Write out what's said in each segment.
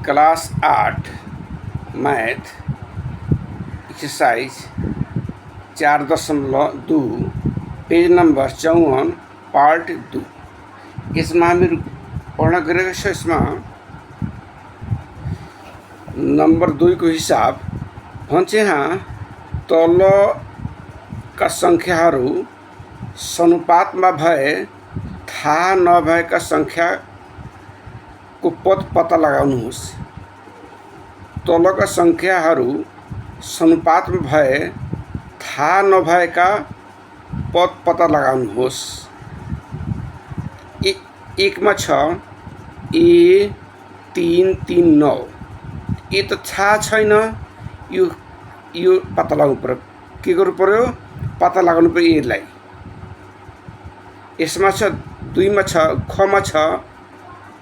Class 8 math exercise 4.2 page number 54 part 2 इसमें हमें पढ़ना करेगा। इसमें नंबर 2 को हिसाब भन्छ हाँ तल का संख्याहरू सनुपातमा भए थाहा नभएका संख्याको पद पत्ता लगाउनुहोस्। तलका संख्याहरू सनुपातमा भए थाहा नभएका पद पत्ता लगाउनुहोस्। एकमा छ A339 ये त थाहा छैन, यो पत्ता लगाउनु पर्यो। के गर्नु पर्यो? पत्ता लगाउनु पर्यो यसलाई। यसमा छ 2 मा छ खमा छ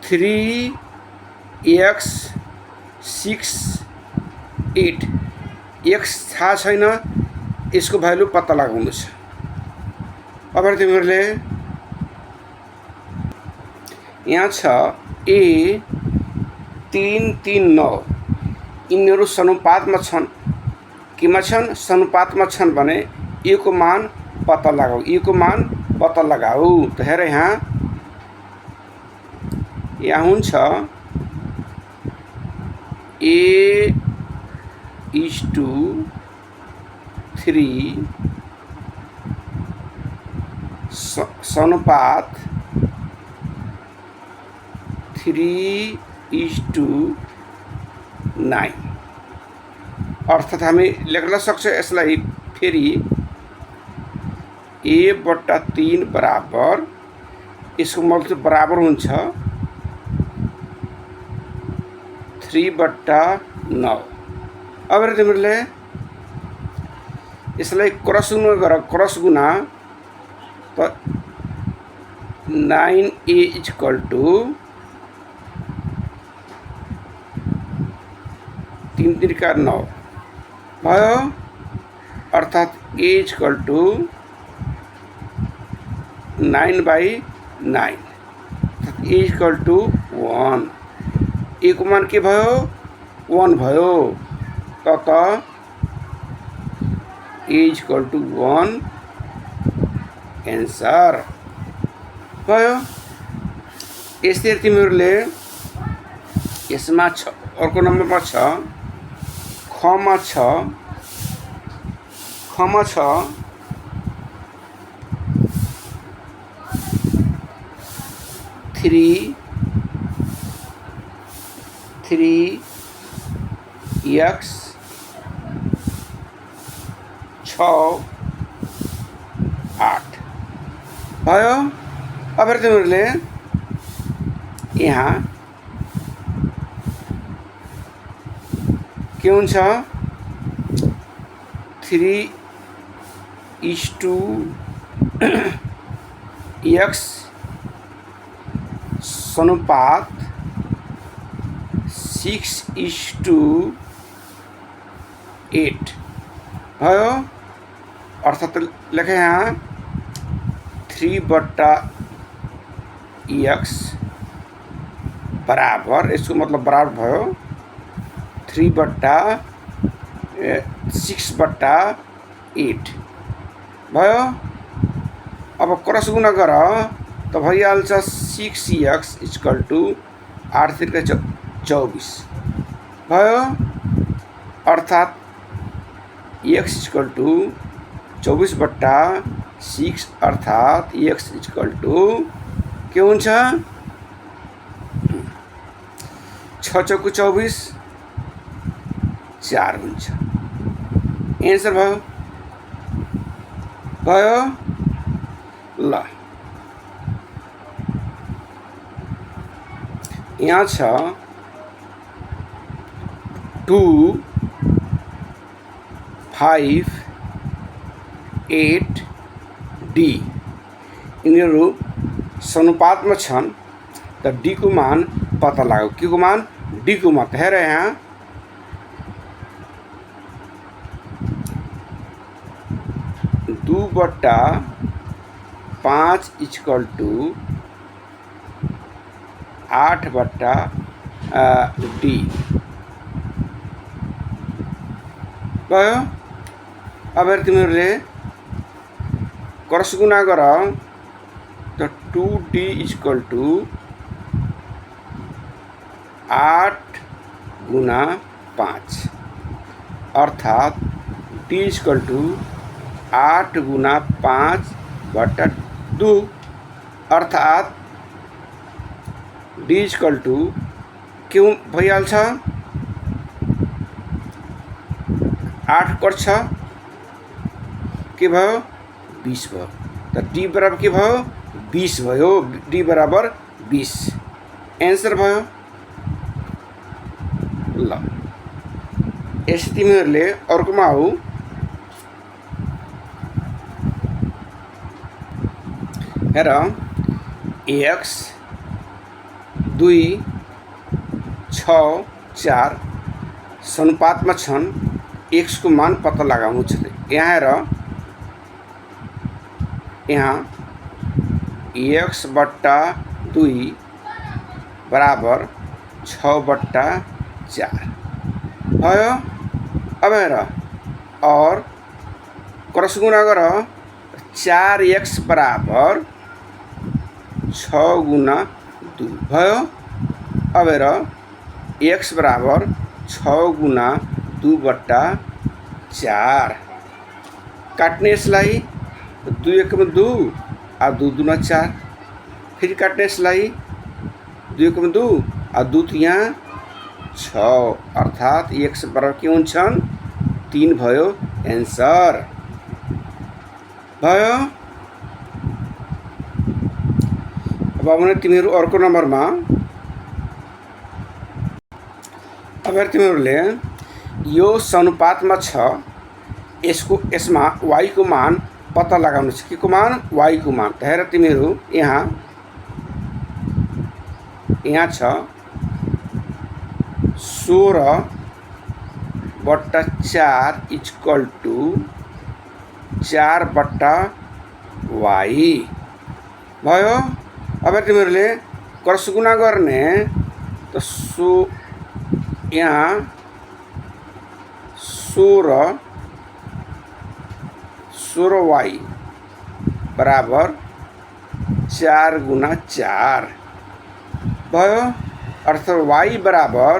3x68 x थाहा छैन, यसको भ्यालु पत्ता लगाउनु छ। अब तिमीहरूले यहाँ छ A339 यिनीहरू सनुपातमा छन्। केमा छन्? सनुपातमा छन् भने ए को मान पत्ता लगाऊ। ए को मान पत्ता लगाऊ। तो हेर यहाँ हुन्छ A:3 सनुपात 3:9 अर्थात हामी लेख्न सक्छौँ यसलाई फेरि A/3 बराबर यसको मतलब बराबर हुन्छ 3/9। अब तिमीहरूले यसलाई क्रस गर, क्रस गुना त 9A = 3×3 = 9 भयो। अर्थात A = 9/9 A = 1। ए को मान के भयो? 1 भयो। त A = 1 एन्सर भयो। यसरी तिमीहरूले यसमा छ अर्को नम्बरमा छ खमा छ 3x68 भयो। अब तिमीहरूले यहाँ के हुन्छ 3:x सनुपात 6:8 भयो। अर्थात लेखें यहाँ 3/x बराबर, इसको मतलब बराबर भयो 3/6/8 भयो। अब क्रस गुना गर त भइहाल्छ 6x = 8×3 = 24 भयो। अर्थात x = 24/6 अर्थात x = के हुन्छ 6 × 24 4 हुन्छ। एन्सर भयो। ल यहाँ छ 2, 5, 8 D यिनीहरू सनुपातमा छन्। त D को मान पत्ता लगाऊ। के को मान? D को मान। हेर यहाँ 2/5 = 8/8 डी भयो। अब तिमीहरूले क्रस गुणा गर त 2D इक्वल टू 8 गुना 5 अर्थात D इक्वल टू 8 गुना 5 बटा 2 अर्थात D इक्वल टू के भइहाल्छ 8 कट्छ के भयो 20 भयो। त D बराबर के भयो 20 भयो। D बराबर 20 एन्सर भयो। ल यसो तिमीहरूले अर्कोमा आऊ। हेर x 2 6 4 अनुपातमा छन्। x को मान पत्ता लगाउनु छ। यहाँ हेर यहाँ x बट्टा 2 बराबर 6 बट्टा 4 भयो। अब हेर और क्रस गुणा गर 4x बराबर 6 गुना 2 भयो। अब हेर x बराबर 6 गुना 2 बट्टा 4 काट्ने यसलाई 2 1 में 2 और 2 दूना 4 फिर काट्ने यसलाई 2 1 में 2 और 2 यहाँ 6 अर्थात x बराबर के हुन्छन् 3 भयो। एन्सर भयो। अब आउने तिमीहरू अर्को नम्बरमा। अब तिमीहरूले यो अनुपातमा छ यसमा y को मान पत्ता लगाउनु छ। के को मान y को मान। त हेर तिमीहरू यहाँ छ 16 बट्टा 4 इक्वल टू 4 बट्टा y भयो। अब तिमीहरूले क्रस गुणा गर्ने त यहाँ 16y बराबर 4 गुना 4 भयो। अर्थात y बराबर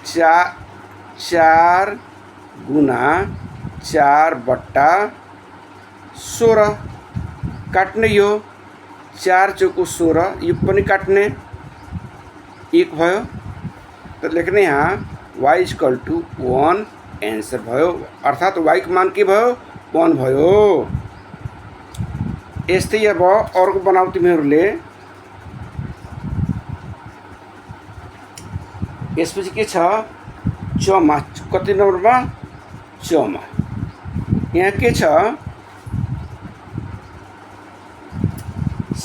4 गुना 4 बट्टा 16 काट्ने यो 4 चौको 16 यो पनि काट्ने 1 भयो। तो लेख्ने यहाँ y इक्वल टू 1 एन्सर भयो। अर्थात y को मान के भयो 1 भयो। यस्तै अब अर्को बनाऊ तिमीहरूले। यसपछि के छ चौमा कति नम्बरमा चौमा यहाँ के छ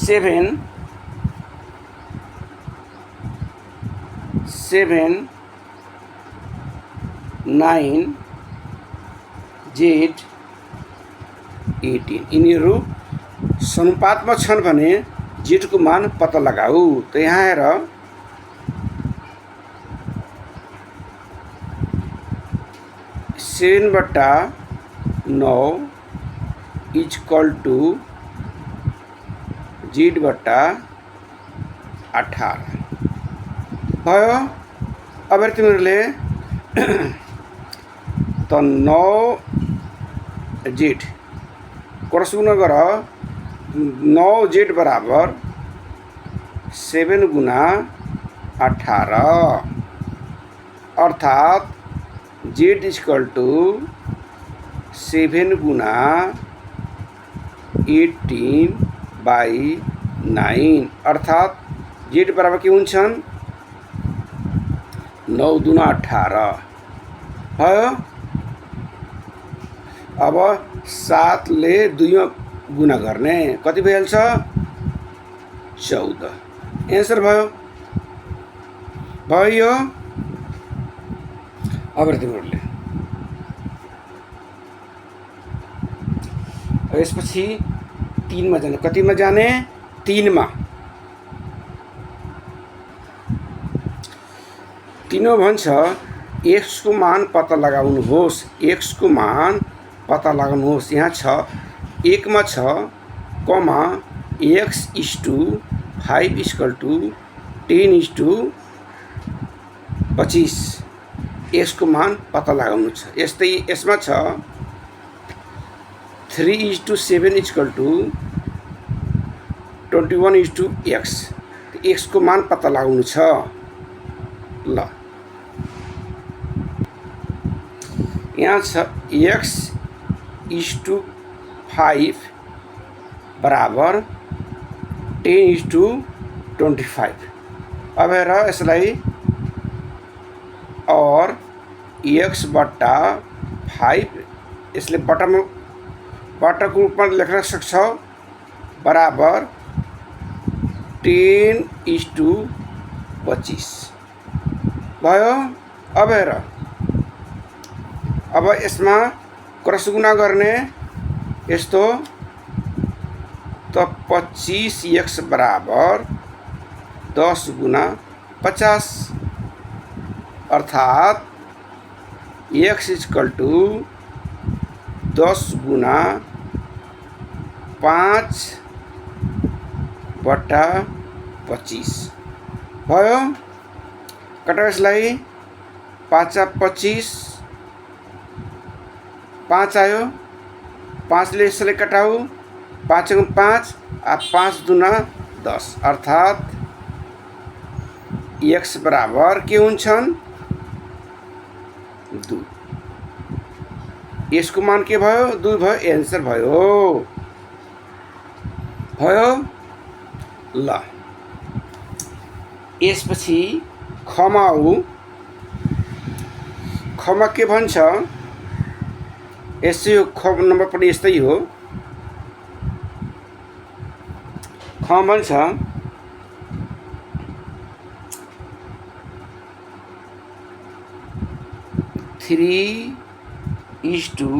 7 9 Z 18 यिनीहरू अनुपातमा छन् भने z को मान पत्ता लगाऊ। तो यहाँ हेर 7 बट्टा 9 इक्वल टू z बट्टा 18 भयो। अब तिमीहरूले त 9z क्रस गुणा गर 9z बराबर 7 गुना 18 अर्थात z इक्वल टू 7 गुना 18/9 अर्थात z बराबर के हुन्छन् 9 दूना 18 भयो। अब 7 ले 2 गुना गर्ने कति भइहाल्छ 14 एन्सर भयो। भयो अब तिमीहरूले यसपछि 3 मा जाने कति मा जाने 3 मा तीनों भन्छ x को मान पत्ता लगाउनुहोस्। x को मान पत्ता लगाउनुहोस्। यहाँ छ 1 मा छ comma x is to 5 equal to 10 is to 25 x को मान पत्ता लगाउनु छ। यस्तै यसमा छ 3 is to 7 equal to 21 is to x। x को मान पत्ता लगाउनु छ। ल यहाँ छ x इज टू 5 बराबर 10 इज टू 25। अब हेर यसलाई और x बट्टा 5 यसले बट्टाको रूपमा लेख्न सक्छौ बराबर 10 इज टू 25 भयो। अब हेर अब यसमा क्रस गुणा गर्ने यस्तो त 25x बराबर 10 गुना 50 अर्थात x इक्वल टू 10 गुना 5 बट्टा 25 भयो। कटाउ यसलाई 5 25 5 आयो। 5 ले यसलाई कटाऊ 5 5 5 दुना 10 अर्थात x बराबर के हुन्छन् 2। यसको मान के भयो 2 भयो। एन्सर भयो। ल यसपछि खमा आऊ। खमा के भन्छ यसै हो। ख नम्बर पनि यस्तै हो। ख भन्छ 3 इज टू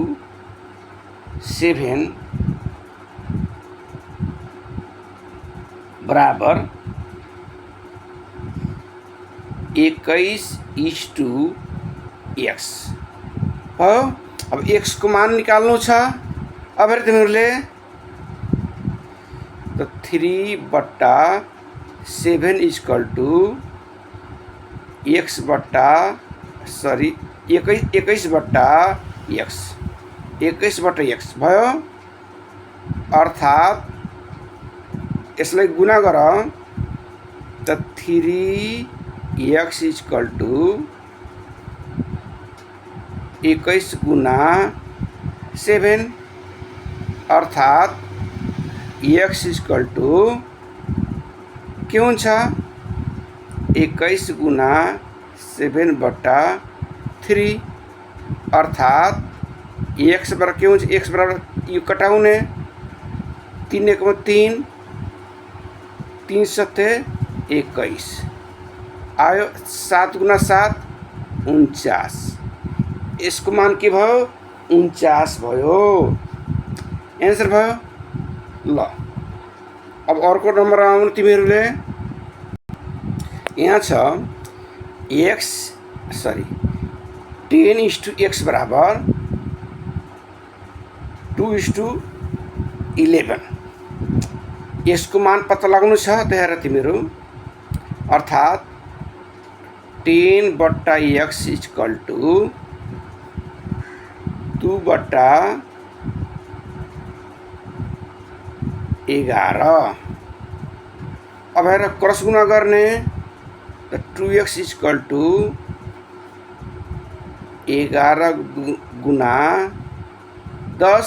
7 बराबर 21 इज टू x भयो। अब x को मान निकाल्नु छ। अब हेर तिमीहरूले त 3 बट्टा 7 इक्वल टू x बट्टा 21 बट्टा x 21 बट्टा x भयो। अर्थात यसलाई गुणा गर त 3x इक्वल टू 21 गुना 7 अर्थात x इक्वल टू के हुन्छ 21 गुना 7 बट्टा 3 अर्थात x बराबर के हुन्छ x बराबर यो कटाउने 3 एकमा 3 3 सत्ते 21 आयो। 7 गुना 7 49। यसको मान के भयो 49 भयो। एन्सर भयो। ल अब अर्को नम्बर आउनु तिमीहरूले। यहाँ छ 10 इज टू x बराबर 2 इज टू 11। यसको मान पत्ता लगाउनु छ। त हेर तिमीहरू अर्थात 10 बट्टा x इक्वल टू 2 बट्टा 11। अब हेर क्रस गुणा गर्ने त 2x इक्वल टू 11 गुना 10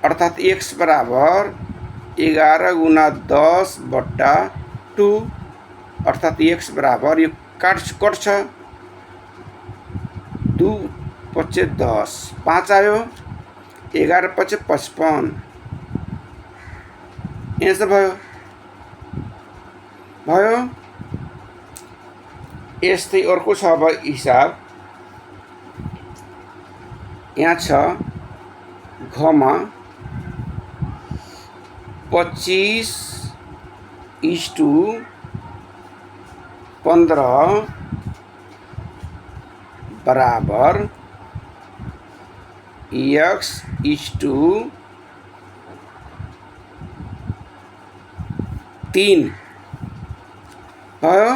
अर्थात x बराबर 11 गुना 10 बट्टा 2 अर्थात x बराबर यो कट्छ 2 पच्चे 10 5 आयो। 11 पच्चे 55। एन्सर भयो। यस्तै अर्को छ। अब हिसाब यहाँ छ घमा 25 इज टू 15 बराबर x इज टू 3 भयो।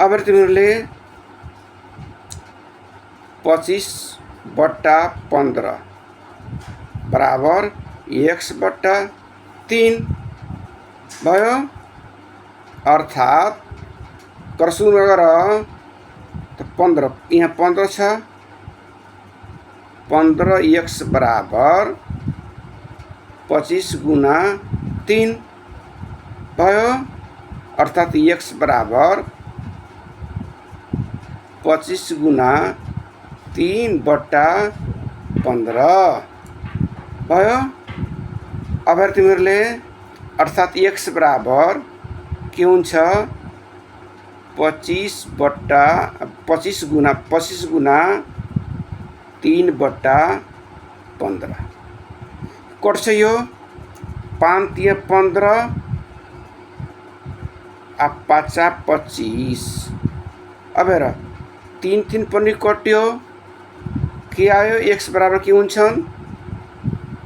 अब तिमीहरूले 25/15 बराबर x/3 भयो। अर्थात क्रसुङ गरेर तो 15 यहाँ 15 छ 15x बराबर 25 गुना 3 भयो। अर्थात x बराबर 25 गुना 3/15 भयो। अब तिमीहरूले अर्थात x बराबर के हुन्छ 25 गुना 3/15 कट्छ यो 5 × 15 आ 5 × 25। अब हेर 3 पनि कट्यो के आयो x बराबर के हुन्छन्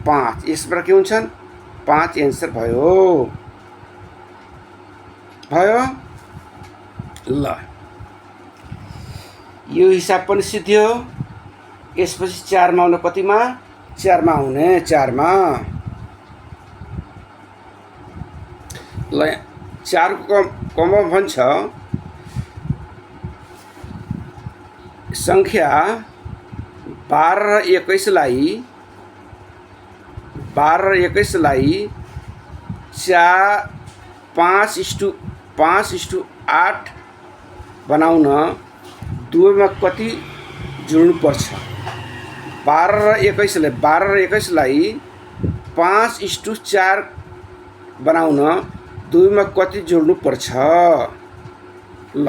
5 x बराबर के हुन्छन् 5 एन्सर भयो ल यो हिसाब पनि सिद्धियो। यसपछि 4 मा आउने कतिमा 4 मा आउने 4 मा ल 4 को कममा भन्छ संख्या 12 र 21 लाई 5:8 बनाउन 2 मा कति जोड्नु पर्छ। 12 र 21 लाई 5:4 बनाउन 2 मा कति जोड्नु पर्छ। ल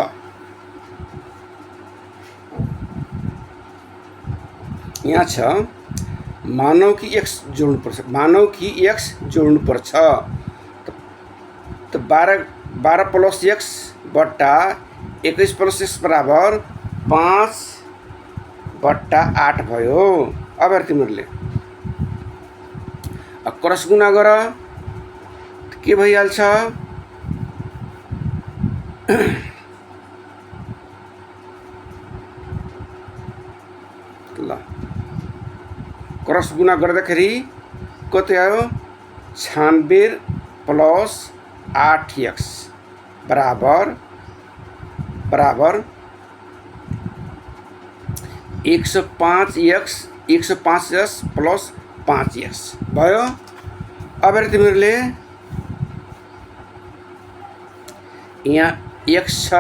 यहाँ छ मानव कि x जोड्नु पर्छ तो 12 + x बट्टा 21 + x बराबर 5/8 भयो। अब तिमीहरूले क्रस गुना गर के भइहाल्छ ल क्रस गुना गर्दाखेरि कति आयो 96 + 8x बराबर 105x + 5x भयो। अब तिमीहरूले यहाँ x छ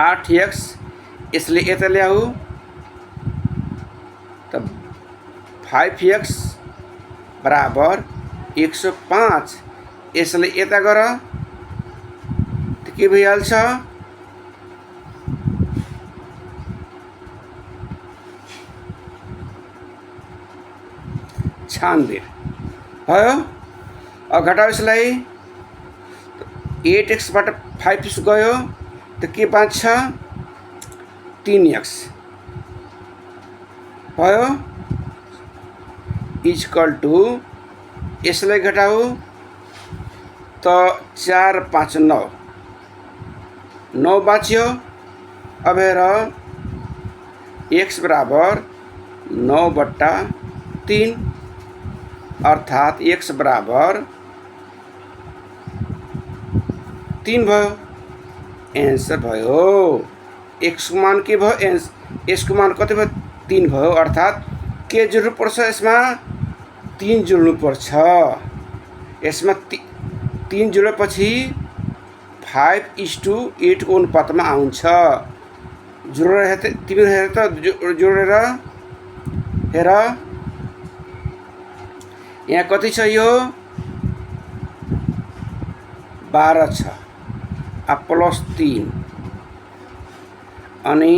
8x यसले यता ल्याऊ त 5x बराबर 105 यसले यता गर त के भइहाल्छ 96 भयो। अब घटाउ यसलाई 8x बाट 5x गयो त के बाँच्छ 3x भयो इक्वल टू यसलाई घटाऊ त 4 5 9 बाँच्यो। अब हेर x बराबर 9/3 अर्थात x बराबर 3 भयो एन्सर भयो। x को मान के भयो x को मान कति भयो 3 भयो अर्थात के जोड्नु पर्छ यसमा 3 जोड्नु पर्छ। यसमा 3 जोडेपछि 5:8 को अनुपातमा आउँछ। जोडेर तिमी हेर त जोडेर हेर यहाँ कति छ यो 12 छ +3 अनि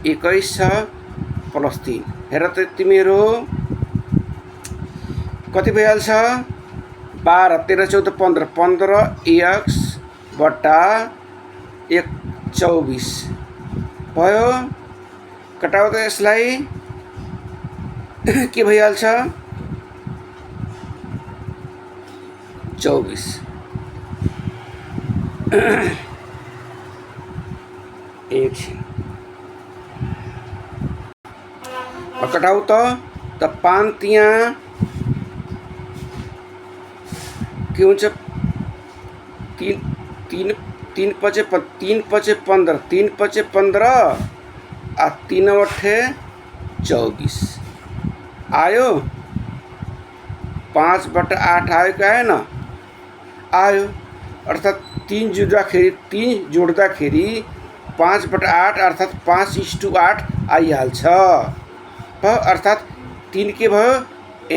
21 छ +3 हेर त तिमीहरू कति भइहाल्छ 12 13 14 15 15x बट्टा 24 भयो। कटाउ त यसलाई के भइहाल्छ 24। एकछिन कटाउ त 5 त्यहाँ के हुन्छ 3 3 पचे 15 3 पचे 15 आ 3 अठे 24 आयो। 5/8 आयो कि आएन? आयो। अर्थात् 3 जोड्दाखेरि 5/8 अर्थात् 5:8 आइहाल्छ। अर्थात् 3 के भयो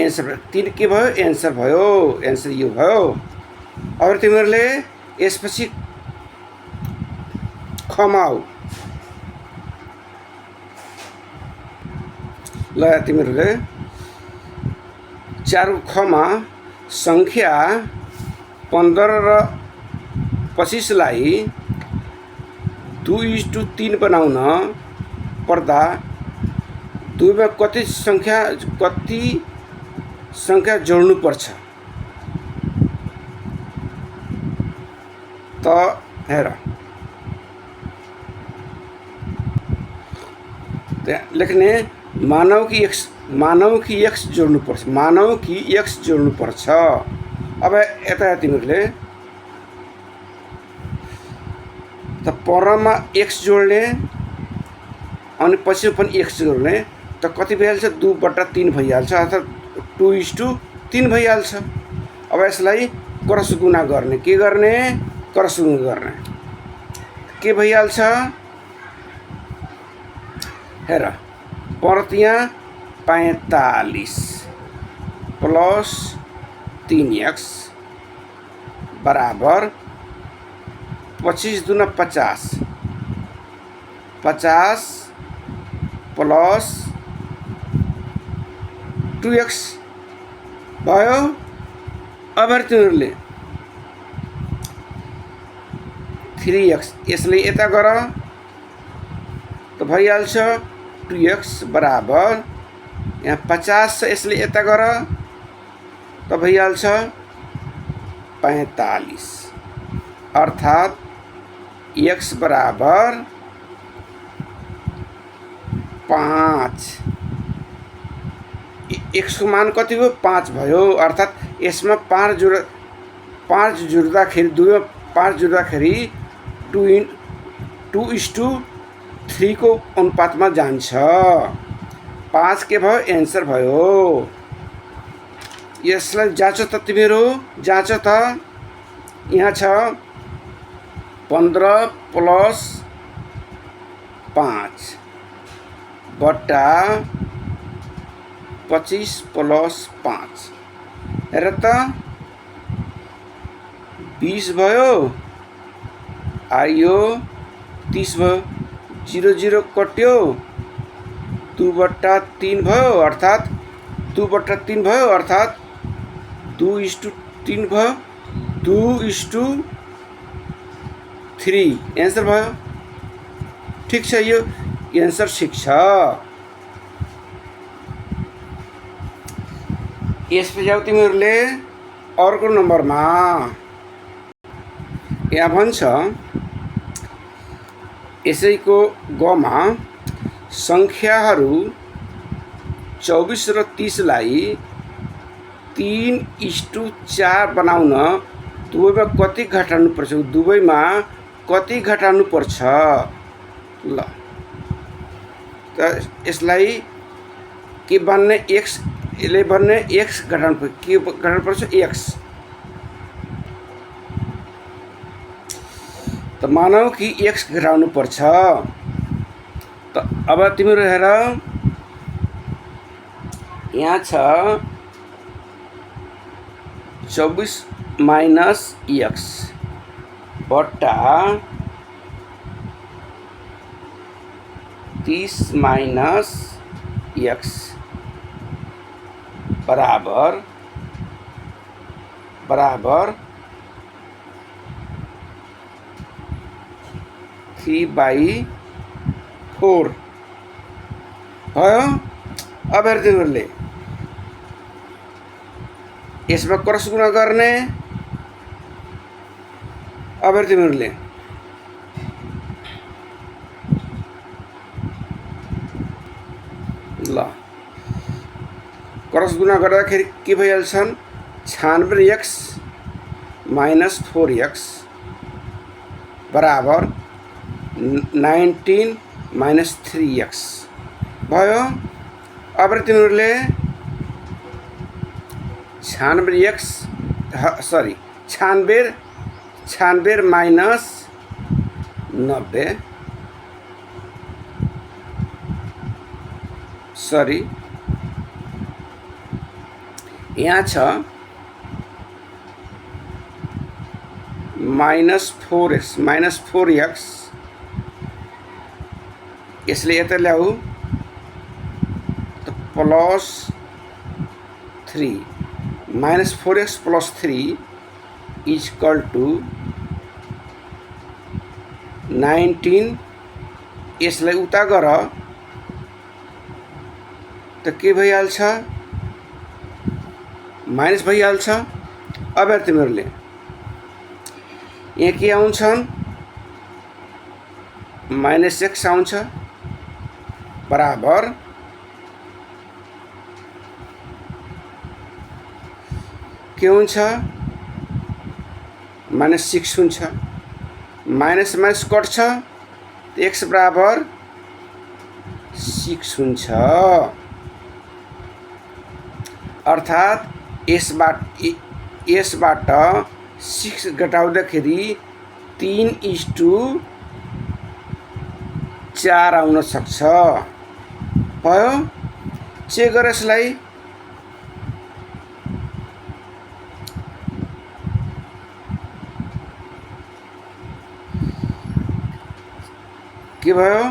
एन्सर 3 के भयो एन्सर भयो। एन्सर यो भयो। अब तिमीहरूले यसपछि खमाउ ल। तिमीहरूले 4 खमा संख्या 15 र 25 लाई 2:3 बनाउन पर्दा 2 मा कति संख्या जोड्नु पर्छ त हेर। लेख्ने मानव कि x जोड्नु पर्छ। मानव कि x जोड्नु पर्छ। अब यता तिमीहरूले त परमा x जोड्ने अनि पछि पनि x जोड्ने त कति भइहाल्छ 2/3 भइहाल्छ। अर्थात् 2:3 भइहाल्छ। अब यसलाई क्रस गुणा गर्ने के गर्ने क्रस गुणा गर्ने के भइहाल्छ हेर। पर त्यहाँ 45 प्लस 3x बराबर 25 दूना 50 50 प्लस 2x भयो। अब तिमीहरूले 3x यसले यता गर त भइहाल्छ 2x बराबर यहाँ 50 यसले यता गर त भइहाल्छ 45 अर्थात् x बराबर 5। x को मान कति हो 5 भयो। अर्थात् यसमा 5 जोड्दाखेरि 2 मा 5 जोड्दाखेरि 2:3 को अनुपातमा जान्छ। 5 के भयो एन्सर भयो। यसलाई जाँच त तिमीहरू जाँच त। यहाँ छ 15 प्लस 5 बट्टा 25 प्लस 5 हेर त 20 भयो। आइयो 30 भयो। 0 0 कट्यो 2/3 भयो। अर्थात् 2/3 भयो। अर्थात् 2:3 भयो। 2:3 एन्सर भयो। ठिक छ यो एन्सर ठिक छ। यसपछि जाऊ तिमीहरूले अर्को नम्बरमा। यहाँ भन्छ यसैको गमा संख्याहरू 24 र 30 लाई 3:4 बनाउन दुवैमा कति घटाउनु पर्छ? दुवैमा कति घटाउनु पर्छ? ल त यसलाई के बन्ने x यसले बन्ने x घटाउनु पर्छ। के घटाउनु पर्छ x। त मानौ कि x घटाउनु पर्छ। त अब तिमीहरू हेर यहाँ छ 24 माइनस x बट्टा 30 माइनस x बराबर 3/4 4 भयो। अब हेर तिमीहरूले यसमा क्रस गुणा गर्ने। अब हेर तिमीहरूले ल क्रस गुणा गर्दाखेरि के भइहाल्छन् 96x माइनस 4x बराबर 19 माइनस 3x भयो। अब तिमीहरूले 96 माइनस 90 यहाँ छ माइनस 4x यसले यता ल्याऊ त plus 3 minus 4x plus 3 equal to 19 यसलाई उता गर त के भइहाल्छ माइनस भइहाल्छ। अब हेर तिमीहरूले यहाँ के आउँछन् माइनस x आउँछ बराबर के हुन्छ माइनस 6 हुन्छ। माइनस माइनस कट्छ x बराबर 6 हुन्छ। अर्थात् यसबाट 6 घटाउँदाखेरि 3:4 आउन सक्छ भयो। चेक गर यसलाई के भयो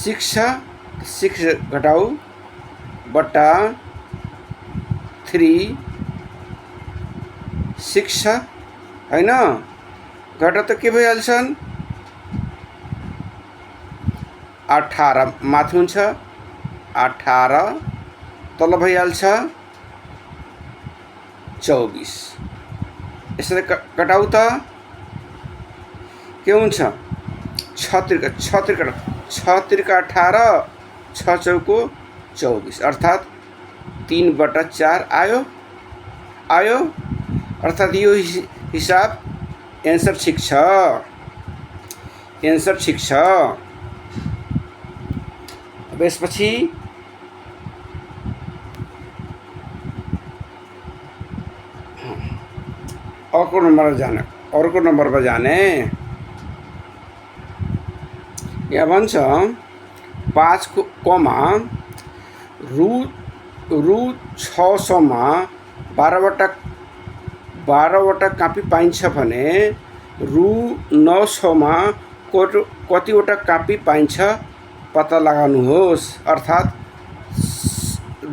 6 छ 6 घटाऊ बट्टा 3 6 छ हैन घटा त के भइहाल्छन् 18 माथि हुन्छ 18 तल भइहाल्छ 24 यसरी कटाउ त के हुन्छ 6 त्रिका 18 6 चौको 24 अर्थात् 3/4 आयो अर्थात् यो हिसाब एन्सर ठिक छ अब यसपछि अर्को नम्बरमा जाने यहाँ भन्छ 5 कोमा रु 600 मा 12वटा कापी पाइन्छ भने रु 900 मा कतिवटा कापी पाइन्छ पत्ता लगाउनुहोस्। अर्थात्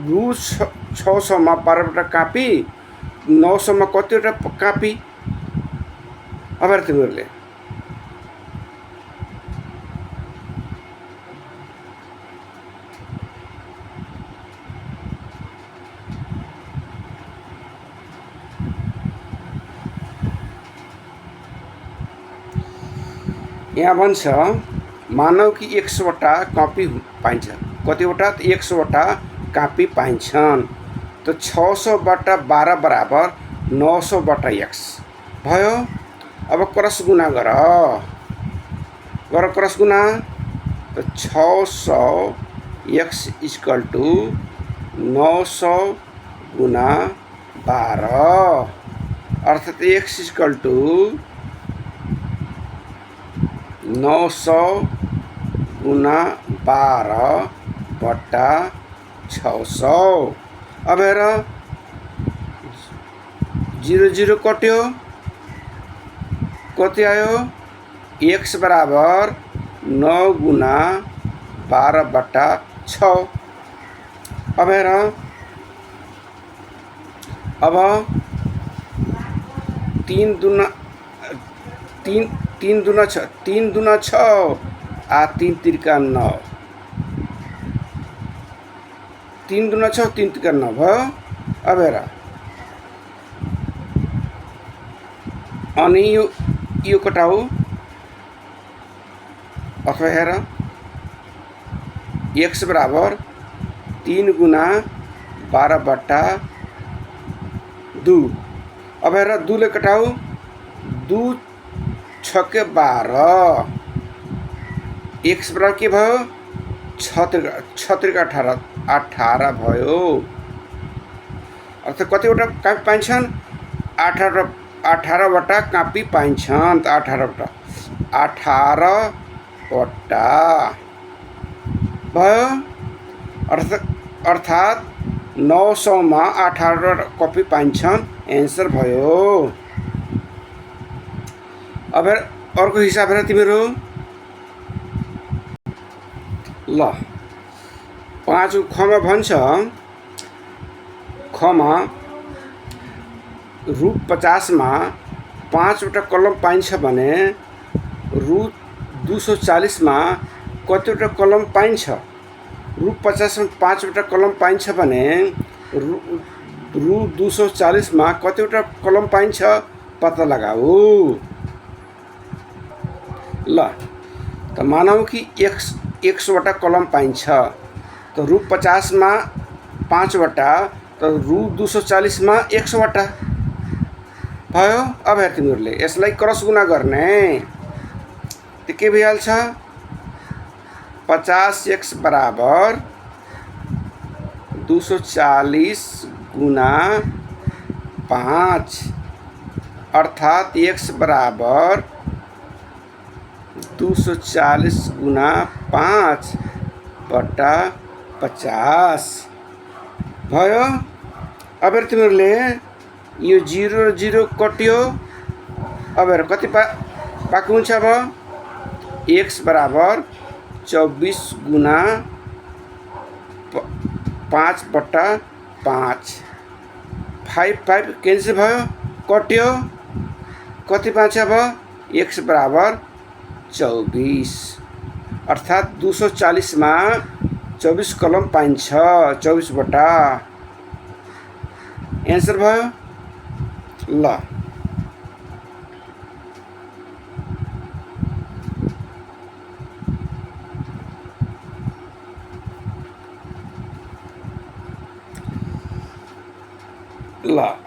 रु 600 मा 12वटा कापी 900 मा कतिवटा कापी। अब तिमीहरूले यहाँ भन्छ मानव कि 100वटा कपी पाइन्छ कतिवटा 100वटा कापी पाइन्छन् त 600/12 बराबर 900/x भयो। अब क्रस गुणा गर क्रस गुणा त 600x इक्वल टू 900 गुणा 12 अर्थात् x इक्वल टू 900 गुणा 12/600। अब हेर 0 कट्यो कति आयो x बराबर 9 गुणा 12/6। अब हेर अब 3 तीन दूना 6 आ 3 तिर्का 9 3 दूना 6 3 तिर्का 9 भयो। अब हेर अनि यो कटाऊ अथवा हेर x बराबर 3 गुना 12/2। अब हेर 2 ले कटाऊ 2 छके 12 x बराबर के भयो 6 त्रिका 18 भयो। अर्थात् कतिवटा कापी पाइन्छन् 18वटा कापी पाइन्छन् त 18वटा भयो। अर्थात् 900 मा 18 कपी पाइन्छन् एन्सर भयो। अब अर्को हिसाब हेर तिमीहरू ल 5 खमा भन्छ खमा रु 50 मा 5वटा कलम पाइन्छ भने रु 240 मा कतिवटा कलम पाइन्छ? रु 50 मा 5वटा कलम पाइन्छ भने रु 240 मा कतिवटा कलम पाइन्छ पत्ता लगाऊ। ल त मानौ कि 100वटा कलम पाइन्छ त रु 50 मा 5वटा त रु 240 मा 100वटा भयो। अब हेर तिमीहरूले यसलाई क्रस गुना गर्ने त के भइहाल्छ 50x बराबर 240 गुना 5 अर्थात x बराबर 240 गुना 5/50 भयो। अब तिमीहरूले यो 0 र 0 कट्यो। अब हेर कति बाँकी हुन्छ अब x बराबर 24 गुना 5/5 5 क्यान्सल भयो कट्यो। कति बाँच्यो अब x बराबर 24 अर्थात् 240 मा 24 कलम पाइन्छ 24वटा एन्सर भयो। ल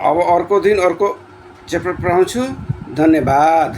अब अर्को दिन अर्को च्याप्टर पढाउँछु। धन्यवाद।